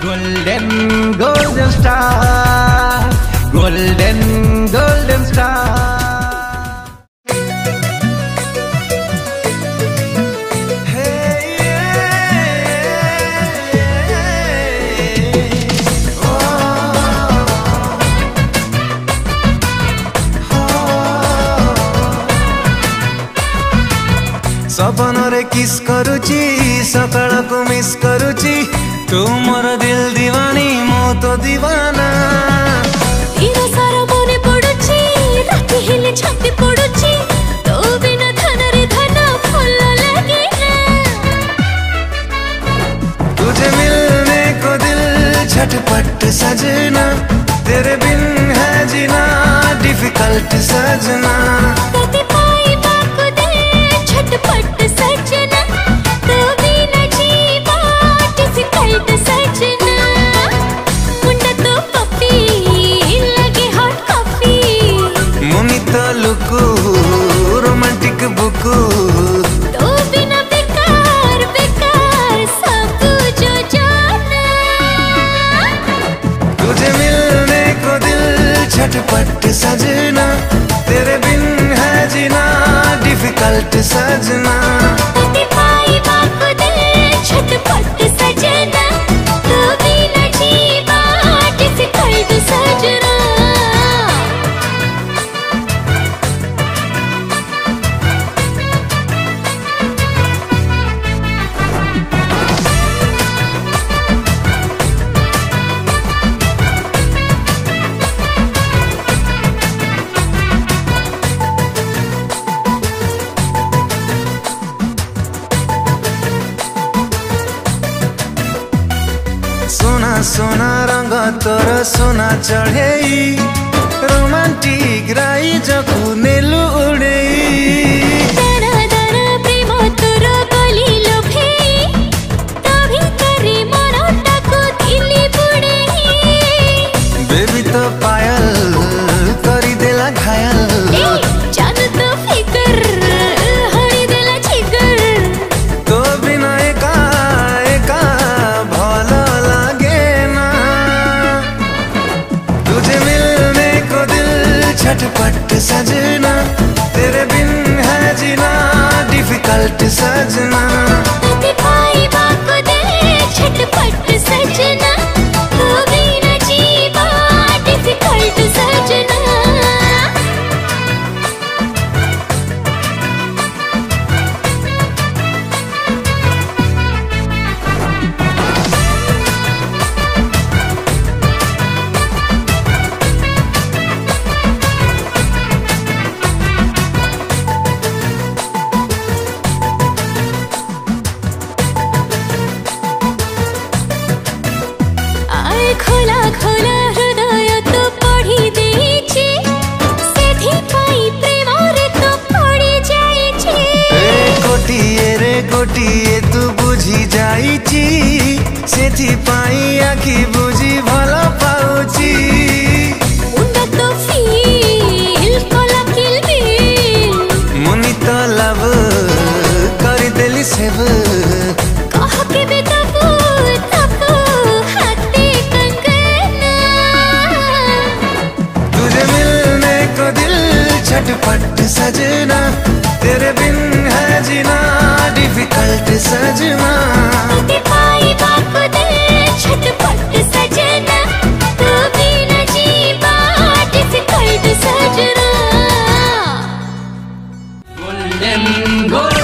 Golden, golden star, golden, golden star. सपन रे किस करुची सकाळ को मिस करुची तू मोर दिल दीवानी मो तो दीवाना तेरा सारा मने पडुची राती हेले छाती पडुची तो बिना धन रे धन फूल लगे ना तुझे मिलने को दिल छटपट सजना तेरे बिन है जीना डिफिकल्ट सजना छटपट सजना तो बिना जीवा डिफिकल्ट सजना मुंडा तो पप्पी लगे हॉट कॉफी मुनी तो लुकु रोमांटिक बुकु तो बिना बेकार बेकार सब जो जाना तुझे मिलने को दिल छटपट सजना तेरे बिन है जीना डिफिकल्ट सजना छटपट सजना तो बिना जीवा डिफिकल्ट सजना सोना सोना रंग तोर सोना चढ़े रोमांटिक राई जखु नेलु उड़े दाना दाना प्रेम तोर गली लोभे तभी करे मनटा को दिली बुड़े बेबी तो पायल करी देला घायल जान तो फिकर हरी देला छिकर तो बिना एका एका भल लागे ना तुझे मिलने को दिल छटपट सजना तेरे बिन है जीना डिफिकल्ट सजना छटपट सजना तो बिना जीवा डिफिकल्ट सजना खोला खोला हृदय तो पढ़ी देछि सेथिपाई प्रेम रे तो पड़ी जाइछि रे गोटिए तू बुझी जाइछि सेथिपाई आखि बुझी भला पाउछि मुंडा तो फील कोला किल बिल मुनि तो लव कर देली सेव कह के बेतबू तबू हाथे कंगना तुझे मिलने को दिल छटपट सजना तेरे बिन है जीना डिफिकल्ट सजना छटपट सजना तो बिना जीवा डिफिकल्ट सजना Golden, golden.